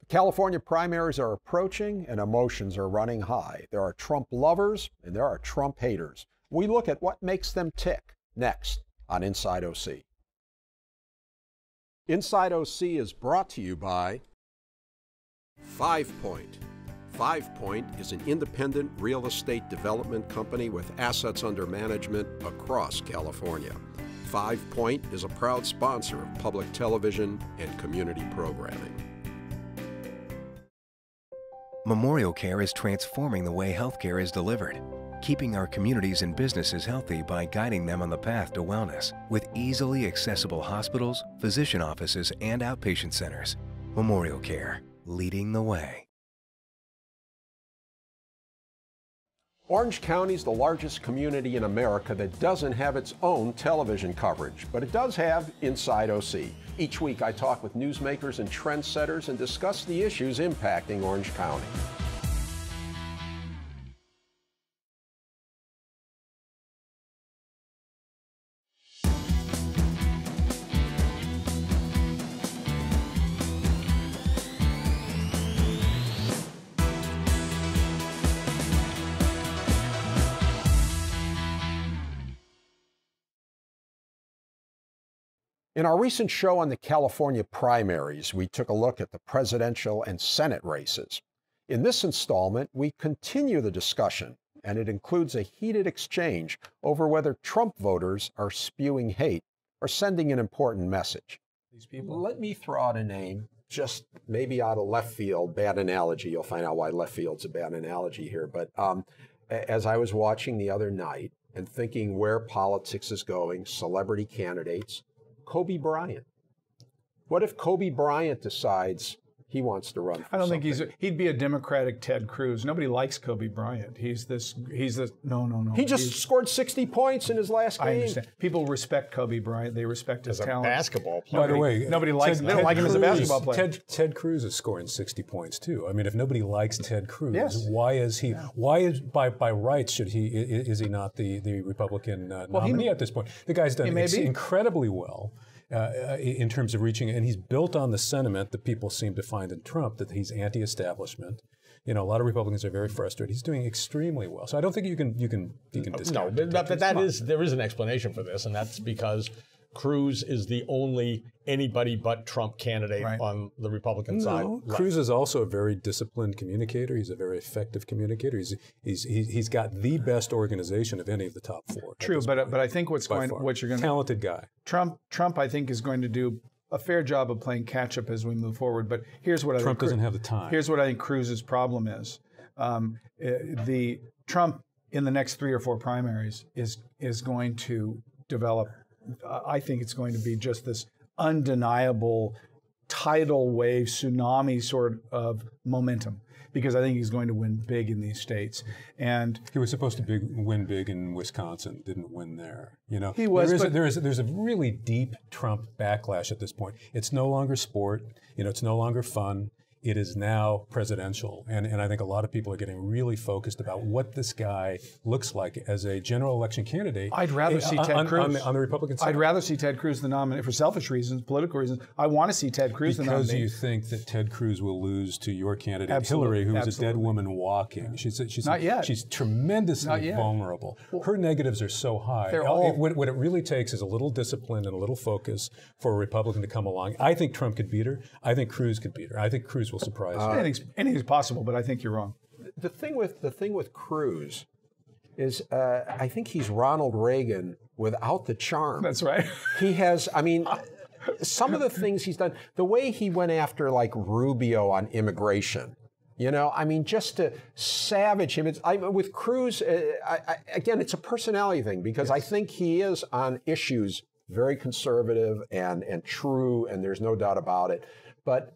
California primaries are approaching and emotions are running high. There are Trump lovers and there are Trump haters. We look at what makes them tick next on Inside OC. Inside OC is brought to you by 5 Point. 5 Point is an independent real estate development company with assets under management across California. 5 Point is a proud sponsor of public television and community programming. Memorial Care is transforming the way healthcare is delivered, keeping our communities and businesses healthy by guiding them on the path to wellness with easily accessible hospitals, physician offices, and outpatient centers. Memorial Care, leading the way. Orange County is the largest community in America that doesn't have its own television coverage, but it does have Inside OC. Each week I talk with newsmakers and trendsetters and discuss the issues impacting Orange County. In our recent show on the California primaries, we took a look at the presidential and Senate races. In this installment, we continue the discussion, and it includes a heated exchange over whether Trump voters are spewing hate or sending an important message. These people. Let me throw out a name, just maybe out of left field, bad analogy. You'll find out why left field's a bad analogy here. But as I was watching the other night and thinking where politics is going, celebrity candidates, Kobe Bryant. What if Kobe Bryant decides he wants to run for I don't something? think he'd be a Democratic Ted Cruz. Nobody likes Kobe Bryant. No. He just scored 60 points in his last game. I understand. People respect Kobe Bryant. They respect his talent. As a basketball player. By the way, nobody likes him. They don't like him as a basketball player. Ted Cruz is scoring 60 points too. I mean, if nobody likes Ted Cruz, yes. why is he? Yeah. Why is by rights should he? Is he not the Republican nominee at this point? The guy's done incredibly well. In terms of reaching, and he's built on the sentiment that people seem to find in Trump, that he's anti-establishment. You know, a lot of Republicans are very frustrated. He's doing extremely well. So I don't think you can discount. No, but there is an explanation for this, and that's because Cruz is the only anybody but Trump candidate on the Republican side. Cruz is also a very disciplined communicator. He's a very effective communicator. He's got the best organization of any of the top four. True, but I think what you're going to talented guy. Trump I think is going to do a fair job of playing catch up as we move forward. But here's what Trump doesn't have the time. Here's what I think Cruz's problem is. The Trump in the next 3 or 4 primaries is going to develop. I think it's going to be just this undeniable tidal wave, tsunami sort of momentum, because I think he's going to win big in these states. And he was supposed to win big in Wisconsin, didn't win there. You know, he was. There's a really deep Trump backlash at this point. It's no longer sport. You know, it's no longer fun. It is now presidential. And I think a lot of people are getting really focused about what this guy looks like as a general election candidate. I'd rather see Ted Cruz. On the Republican side. I'd rather see Ted Cruz the nominee for selfish reasons, political reasons. I want to see Ted Cruz the nominee. Because you think that Ted Cruz will lose to your candidate, Hillary, who is a dead woman walking. She's not yet. She's tremendously vulnerable. Her negatives are so high. What it really takes is a little discipline and a little focus for a Republican to come along. I think Trump could beat her. I think Cruz could beat her. I think Cruz will surprise you. Anything's possible, but I think you're wrong. The thing with Cruz is I think he's Ronald Reagan without the charm. That's right. He has, I mean, some of the things he's done, the way he went after like Rubio on immigration, you know, I mean, just to savage him. With Cruz, again, it's a personality thing, because I think he is on issues very conservative and true, and there's no doubt about it. But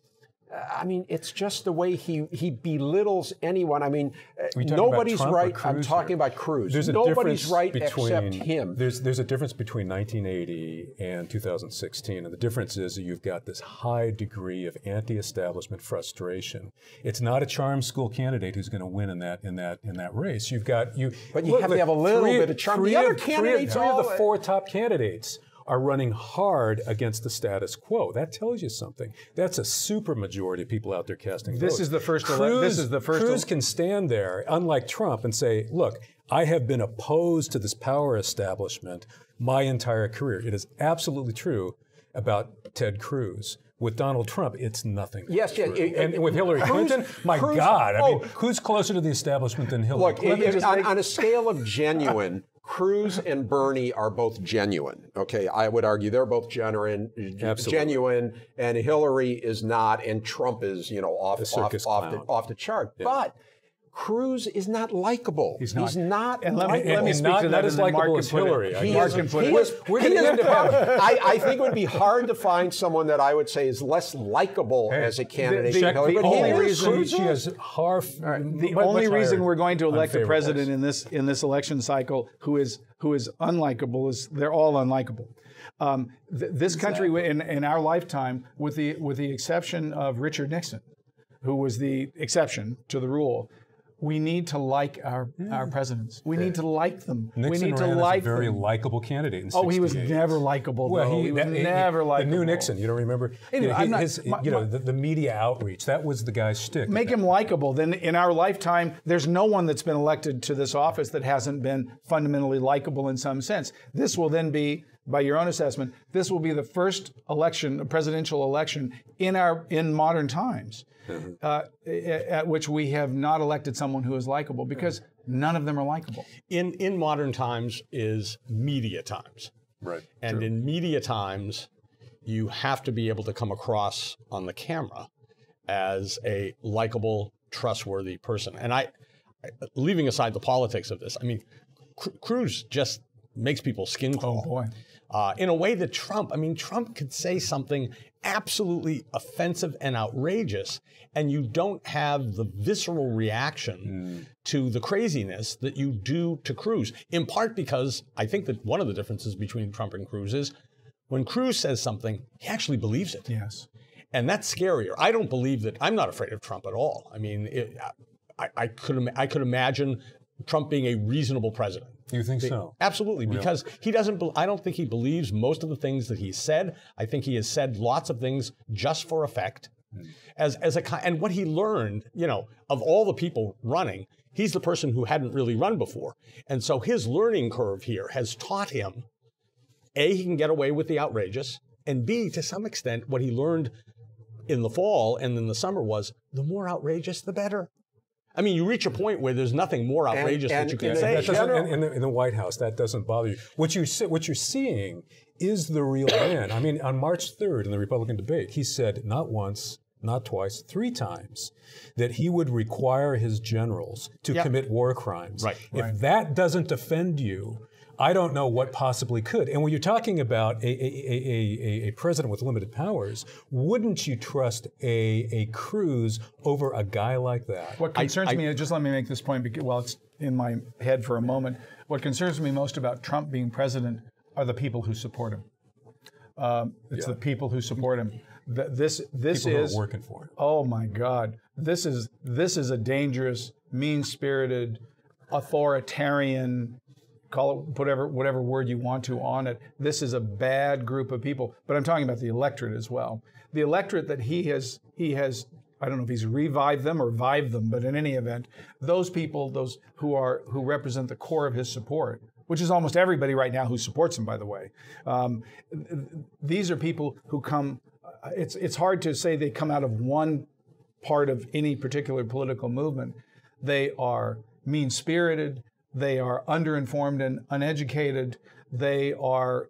I mean, it's just the way he belittles anyone. I mean, nobody's right. I'm talking about Cruz. Nobody's right except him. There's a difference between 1980 and 2016, and the difference is that you've got this high degree of anti-establishment frustration. It's not a charm school candidate who's going to win in that race. But you have to have a little bit of charm. The other candidates, three of the 4 top candidates are running hard against the status quo. That tells you something. That's a super majority of people out there casting votes. This is the first. Cruz can stand there, unlike Trump, and say, "Look, I have been opposed to this power establishment my entire career." It is absolutely true about Ted Cruz. With Donald Trump, it's nothing. Yes, yes. And with Hillary Clinton, God, I mean, who's closer to the establishment than Hillary Clinton? Look, on a scale of genuine, Cruz and Bernie are both genuine. Okay, I would argue they're both genuine, and Hillary is not, and Trump is, off the chart. Yeah. But Cruz is not likable. He's not. And let me speak to that. Not as likable as Hillary. I think it would be hard to find someone that I would say is less likable as a candidate. The only reason we're going to elect a president in this election cycle who is unlikable is they're all unlikable. This country in our lifetime, with the exception of Richard Nixon, who was the exception to the rule. We need to like our presidents. We need to like them. Nixon we need to ran like as a very them. likable candidate in 68. He was never likable. Well, he was never likable. The new Nixon, you don't remember? Anyway, the media outreach, that was the guy's shtick. Make him likable. Then in our lifetime, there's no one that's been elected to this office that hasn't been fundamentally likable in some sense. This will then be, by your own assessment, this will be the first election, a presidential election in modern times. At which we have not elected someone who is likable, because none of them are likable. In modern times is media times. Right. And in media times, you have to be able to come across on the camera as a likable, trustworthy person. And leaving aside the politics of this, I mean, Cruz just makes people's skin crawl. Oh, boy. In a way that Trump could say something absolutely offensive and outrageous, and you don't have the visceral reaction to the craziness that you do to Cruz, in part because I think that one of the differences between Trump and Cruz is when Cruz says something, he actually believes it. Yes. And that's scarier. I don't believe that. I'm not afraid of Trump at all. I mean, I could imagine Trump being a reasonable president. You think so? Absolutely, because he doesn't. I don't think he believes most of the things that he said. I think he has said lots of things just for effect, and what he learned, of all the people running, he's the person who hadn't really run before, and so his learning curve here has taught him, A, he can get away with the outrageous, and B, to some extent, what he learned in the fall and in the summer was the more outrageous, the better. I mean, you reach a point where there's nothing more outrageous that you can say. In the White House, that doesn't bother you. What you're seeing is the real man. I mean, on March 3rd in the Republican debate, he said not once, not twice, 3 times that he would require his generals to commit war crimes. Right. If that doesn't offend you, I don't know what possibly could. And when you're talking about a president with limited powers, wouldn't you trust a Cruz over a guy like that? What concerns me, just let me make this point while it's in my head for a moment. What concerns me most about Trump being president are the people who support him. It's the people who support him. This people is who are working for him. Oh my God! This is a dangerous, mean-spirited, authoritarian. Call it whatever word you want to on it. This is a bad group of people. But I'm talking about the electorate as well. The electorate that he has, I don't know if he's revived them or vived them, but in any event, those people, those who represent the core of his support, which is almost everybody right now who supports him, by the way. These are people who come, it's hard to say they come out of one part of any particular political movement. They are mean-spirited. They are underinformed and uneducated. They are.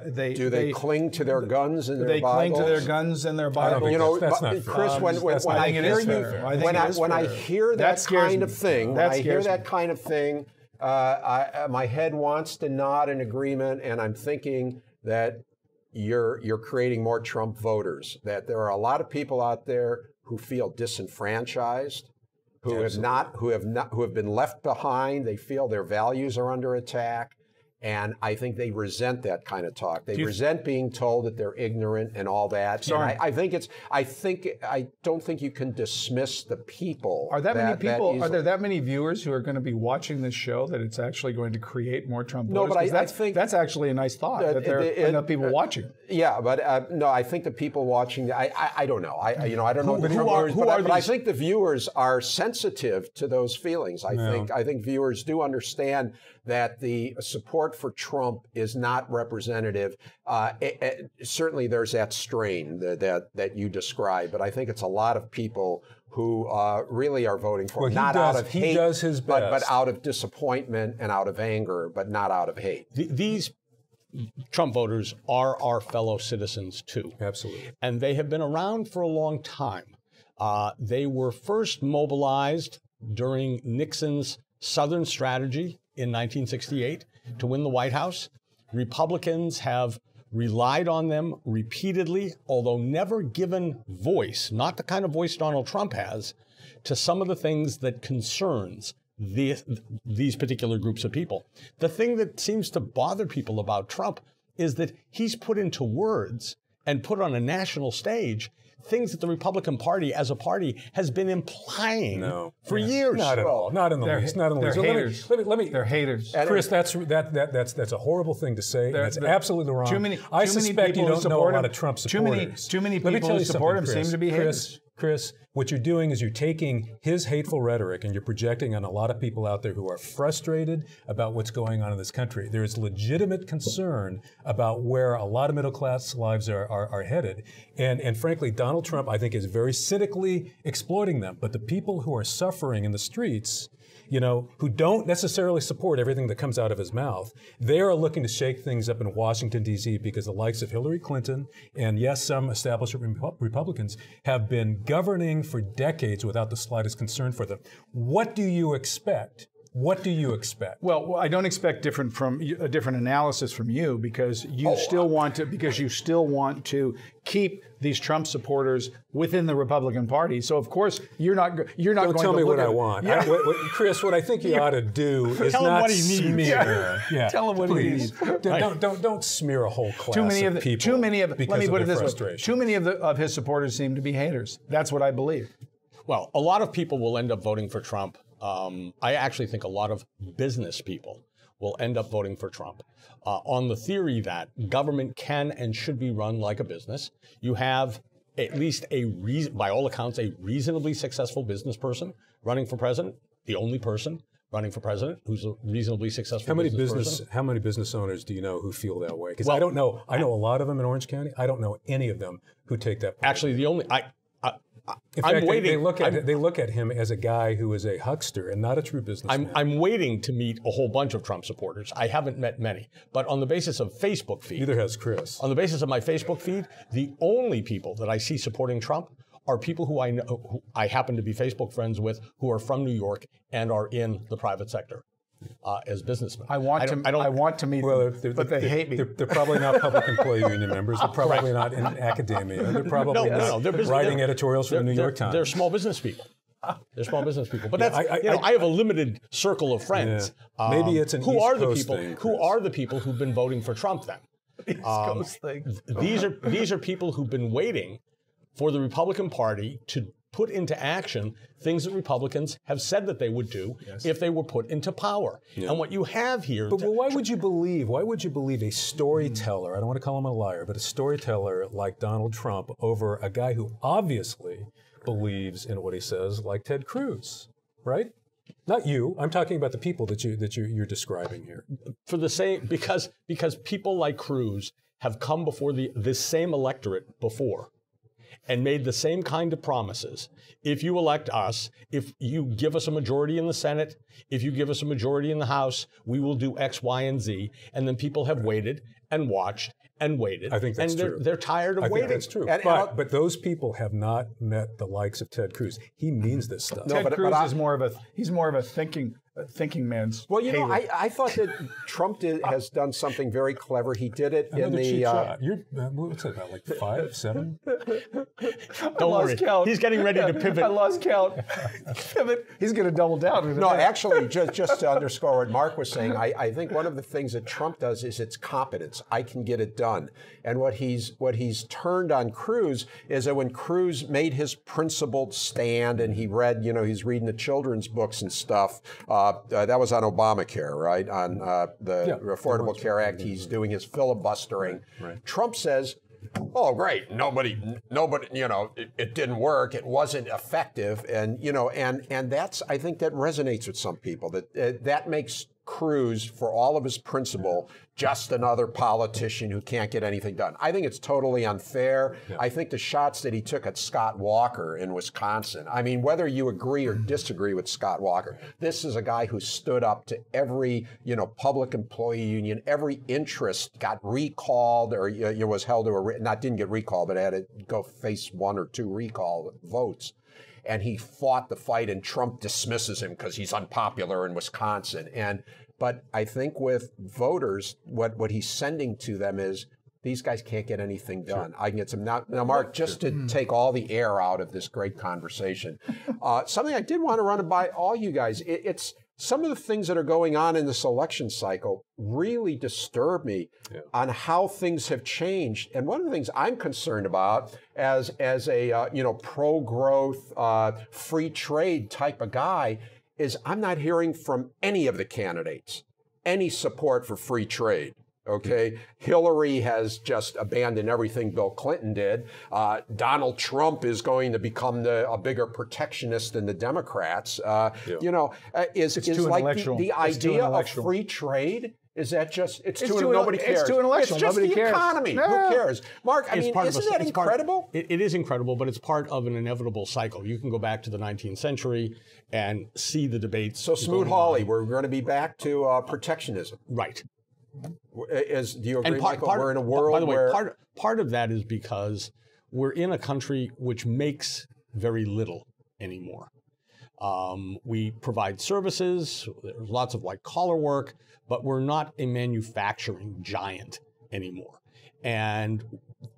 They cling to their guns and their They Bibles? cling to their guns and their Bibles. That's not fair. Chris, when I hear that kind of thing, my head wants to nod in agreement, and I'm thinking that you're creating more Trump voters. That there are a lot of people out there who feel disenfranchised. Who have been left behind. They feel their values are under attack, And I think they resent that kind of talk. They resent being told that they're ignorant and all that. Sorry. And I don't think you can dismiss the people. Are there that many viewers who are going to be watching this show that it's actually going to create more Trump voters? No, but I think that's actually a nice thought that there are enough people watching. Yeah, but no, I think the people watching, I don't know. I don't know what the viewers, but I think the viewers are sensitive to those feelings. I think viewers do understand that the support for Trump is not representative. Certainly there's that strain that you describe, but I think it's a lot of people who really are voting for him, not out of hate, but out of disappointment and out of anger, but not out of hate. These Trump voters are our fellow citizens too. Absolutely. And they have been around for a long time. They were first mobilized during Nixon's Southern strategy in 1968 to win the White House. Republicans have relied on them repeatedly, although never given voice, not the kind of voice Donald Trump has, to some of the things that concerns these particular groups of people. The thing that seems to bother people about Trump is that he's put into words and put on a national stage things that the Republican Party as a party has been implying for years. Not at all. Not in the least. Not in the least. They're haters. Let me, they're haters. Chris, that's a horrible thing to say. That's absolutely wrong. I suspect you don't know a lot of Trump supporters. Too many people who support him seem to be haters. Chris, what you're doing is you're taking his hateful rhetoric and you're projecting on a lot of people out there who are frustrated about what's going on in this country. There is legitimate concern about where a lot of middle-class lives are headed. And frankly, Donald Trump, I think, is very cynically exploiting them. But the people who are suffering in the streets, who don't necessarily support everything that comes out of his mouth, they are looking to shake things up in Washington, D.C. because the likes of Hillary Clinton and, yes, some establishment Republicans have been governing for decades without the slightest concern for them. What do you expect? What do you expect? Well, I don't expect a different analysis from you because you still want to keep these Trump supporters within the Republican Party. So of course you're not going to don't tell me what I want. Yeah. Chris, what I think you ought to do is tell not him what he needs. Smear. Yeah. Tell him what he needs. Don't smear a whole class of people. Let me put it this way. Too many of his supporters seem to be haters. That's what I believe. Well, a lot of people will end up voting for Trump. I actually think a lot of business people will end up voting for Trump on the theory that government can and should be run like a business. You have at least by all accounts, a reasonably successful business person running for president, the only person running for president who's a reasonably successful business person. How many business owners do you know who feel that way? Because I don't know. I know a lot of them in Orange County. I don't know any of them who take that point. Actually, in fact, they look at him as a guy who is a huckster and not a true businessman. I'm waiting to meet a whole bunch of Trump supporters. I haven't met many, but on the basis of Facebook feed. Neither has Chris. On the basis of my Facebook feed, the only people that I see supporting Trump are people who I know, who I happen to be Facebook friends with, who are from New York and are in the private sector. As businessmen. I want to meet them, but they hate me. They're probably not public employee union members. They're probably not in academia. They're probably not writing editorials for the New York Times. They're small business people. They're small business people. But that's I have a limited circle of friends. Yeah. Maybe it's an who East are the Coast people thing, who are the people who've been voting for Trump then? East Coast thing. These are people who've been waiting for the Republican Party to put into action things that Republicans have said that they would do if they were put into power. Yeah. And what you have here... But why would you believe a storyteller, I don't want to call him a liar, but a storyteller like Donald Trump over a guy who obviously believes in what he says, like Ted Cruz, right? Not you. I'm talking about the people that you're describing here. For the same, because people like Cruz have come before this same electorate before and made the same kind of promises. If you elect us, if you give us a majority in the Senate, if you give us a majority in the House, we will do X, Y, and Z. And then people have waited and watched and waited. I think that's true. And they're tired of waiting. I think that's true. But those people have not met the likes of Ted Cruz. He means this stuff. Ted Cruz is more of a thinking thinking man's. Well, you know, I thought that Trump has done something very clever. He did it in the. You're what's that about? Like 5, 7? Don't worry. Count. He's getting ready to pivot. I lost count. Pivot. He's going to double down. No, actually, just to underscore what Mark was saying, I think one of the things that Trump does is it's competence. I can get it done. And what he's turned on Cruz is that when Cruz made his principled stand and he read, you know, he's reading the children's books and stuff. That was on Obamacare, right? On the Affordable Care Act. He's doing his filibustering. Right. Trump says, oh, great, nobody, you know, it didn't work. It wasn't effective. And, you know, and that's, I think that resonates with some people, that makes Cruz, for all of his principle, just another politician who can't get anything done. I think it's totally unfair. Yeah. I think the shots that he took at Scott Walker in Wisconsin, I mean, whether you agree or disagree with Scott Walker, this is a guy who stood up to every, you know, public employee union, every interest got recalled or was held to didn't get recalled, but had to go face 1 or 2 recall votes. And he fought the fight, and Trump dismisses him because he's unpopular in Wisconsin. But I think with voters, what he's sending to them is, these guys can't get anything done. Sure. I can get some. Now, Mark, just to take all the air out of this great conversation, something I did want to run by all you guys, it's some of the things that are going on in this election cycle really disturb me on how things have changed. And one of the things I'm concerned about as a pro-growth, free trade type of guy is I'm not hearing from any of the candidates any support for free trade. Okay, Hillary has just abandoned everything Bill Clinton did. Donald Trump is going to become a bigger protectionist than the Democrats. You know, is like the idea of free trade. Is that just, nobody cares. It's too intellectual. It's just nobody the cares. economy. No. Who cares? Mark, I mean, isn't that incredible? It is incredible, but it's part of an inevitable cycle. You can go back to the 19th century and see the debates. So Smoot-Hawley, we're going to be back to protectionism. Right. Do you agree, Michael? We're in a world by the way, where... part of that is because we're in a country which makes very little anymore. We provide services, there's lots of white-collar work, but we're not a manufacturing giant anymore. And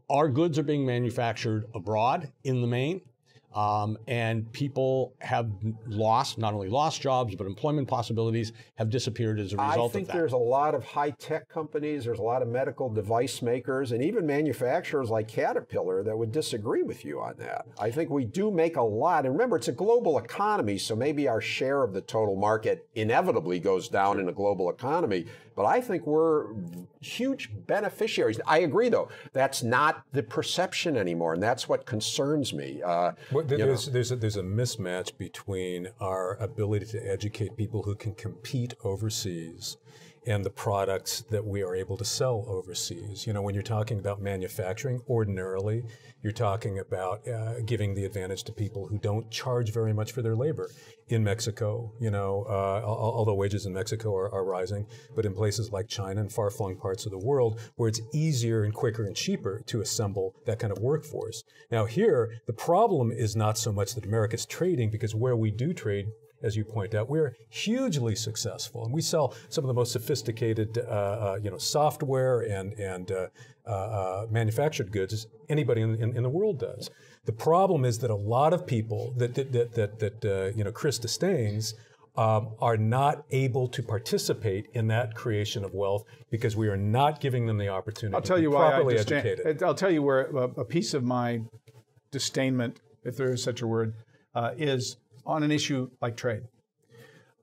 our goods are being manufactured abroad in the main, and people have not only lost jobs, but employment possibilities have disappeared as a result of that. I think there's a lot of high-tech companies, there's a lot of medical device makers, and even manufacturers like Caterpillar that would disagree with you on that. I think we do make a lot. And remember, it's a global economy, so maybe our share of the total market inevitably goes down in a global economy. But I think we're huge beneficiaries. I agree, though. That's not the perception anymore, and that's what concerns me. There's a mismatch between our ability to educate people who can compete overseas and the products that we are able to sell overseas. You know, when you're talking about manufacturing, ordinarily, you're talking about giving the advantage to people who don't charge very much for their labor. In Mexico, you know, although wages in Mexico are rising, but in places like China and far-flung parts of the world where it's easier and quicker and cheaper to assemble that kind of workforce. Now here, the problem is not so much that America's trading, because where we do trade, as you point out, we're hugely successful, and we sell some of the most sophisticated, software and manufactured goods as anybody in the world does. The problem is that a lot of people that Chris disdains are not able to participate in that creation of wealth because we are not giving them the opportunity to be properly educated. I'll tell you where a piece of my disdainment, if there is such a word, is on an issue like trade.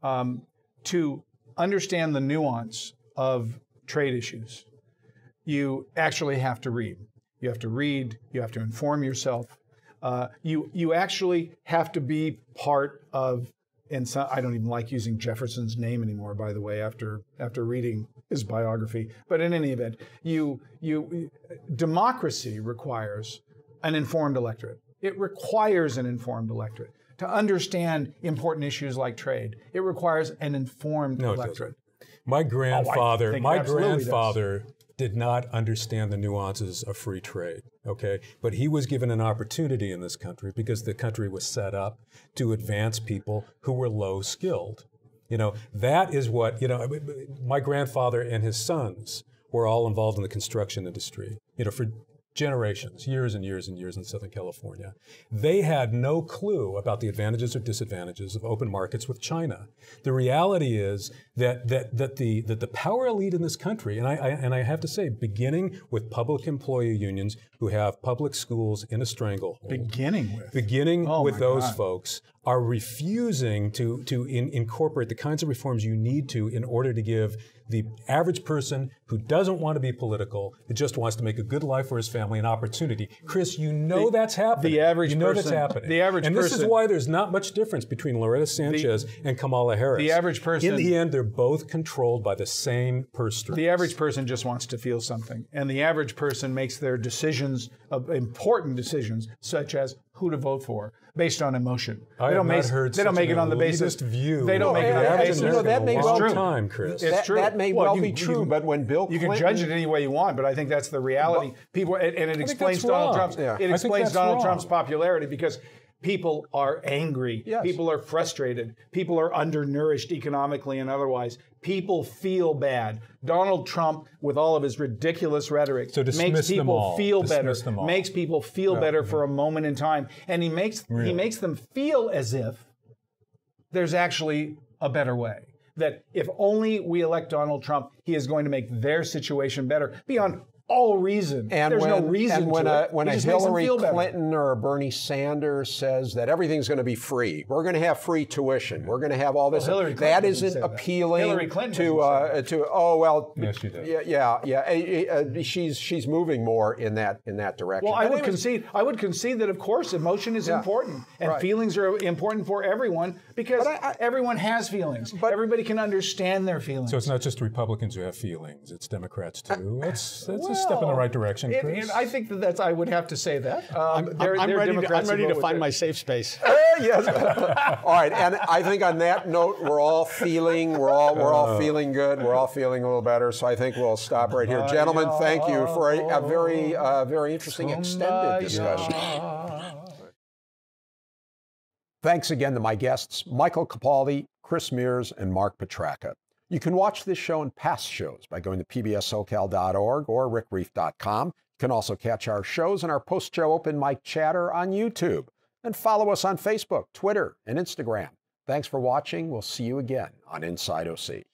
To understand the nuance of trade issues, you actually have to read. You have to read, you have to inform yourself. You actually have to be part of, and so, I don't even like using Jefferson's name anymore, by the way, after reading his biography. But in any event, democracy requires an informed electorate. It requires an informed electorate. To understand important issues like trade, it requires an informed electorate. My grandfather did not understand the nuances of free trade, okay? But he was given an opportunity in this country because the country was set up to advance people who were low skilled. You know, that is what, you know, my grandfather and his sons were all involved in the construction industry, you know, for generations, years and years and years in Southern California. They had no clue about the advantages or disadvantages of open markets with China. The reality is that the power elite in this country, and I have to say, beginning with public employee unions who have public schools in a stranglehold, beginning with those folks, are refusing to incorporate the kinds of reforms you need to in order to give the average person who doesn't want to be political, who just wants to make a good life for his family, an opportunity. Chris, you know that's happening. The average person, that's happening. The average person. And this is why there's not much difference between Loretta Sanchez and Kamala Harris. The average person. In the end, they're both controlled by the same purse strings. The average person just wants to feel something. And the average person makes their decisions, important decisions, such as who to vote for, based on emotion. They don't make it on the basis view. They don't make it on the basis. That may well be time, Chris. It's true. That may well be true, but when Bill Clinton... You can judge it any way you want, but I think that's the reality. People, and it explains Donald Trump's... Yeah. It explains Donald Trump's popularity because people are angry. Yes. People are frustrated. People are undernourished economically and otherwise. People feel bad. Donald Trump, with all of his ridiculous rhetoric, makes people feel better. Makes people feel better for a moment in time, and he makes them feel as if there's actually a better way. That if only we elect Donald Trump, he is going to make their situation better beyond all reason. And there's no reason and when to when a Hillary Clinton or a Bernie Sanders says that everything's going to be free, we're going to have free tuition, we're going to have all this, that isn't appealing Yes, she does. She's moving more in that direction. Well, I would concede that of course emotion is important and feelings are important for everyone because everyone has feelings. But everybody can understand their feelings. So it's not just Republicans who have feelings; it's Democrats too. That's a step in the right direction, Chris. I think that's. I would have to say that. I'm ready to find my safe space. Yes. All right, and I think on that note, we're all feeling good. We're all feeling a little better. So I think we'll stop right here, gentlemen. Thank you for a very interesting extended discussion. Thanks again to my guests, Michael Capaldi, Chris Mears, and Mark Petracca. You can watch this show and past shows by going to pbssocal.org or rickreiff.com. You can also catch our shows and our post-show open mic chatter on YouTube. And follow us on Facebook, Twitter, and Instagram. Thanks for watching. We'll see you again on Inside OC.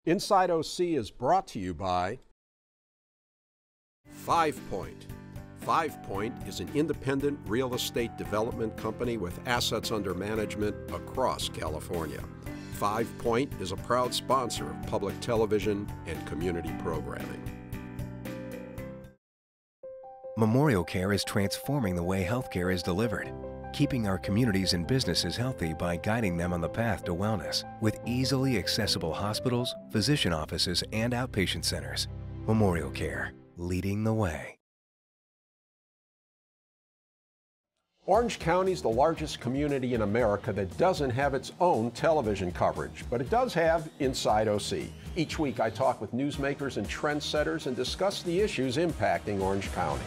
Inside OC is brought to you by 5 Point. 5 Point is an independent real estate development company with assets under management across California. 5 Point is a proud sponsor of public television and community programming. Memorial Care is transforming the way healthcare is delivered, keeping our communities and businesses healthy by guiding them on the path to wellness with easily accessible hospitals, physician offices, and outpatient centers. Memorial Care, leading the way. Orange County is the largest community in America that doesn't have its own television coverage, but it does have Inside OC. Each week I talk with newsmakers and trendsetters and discuss the issues impacting Orange County.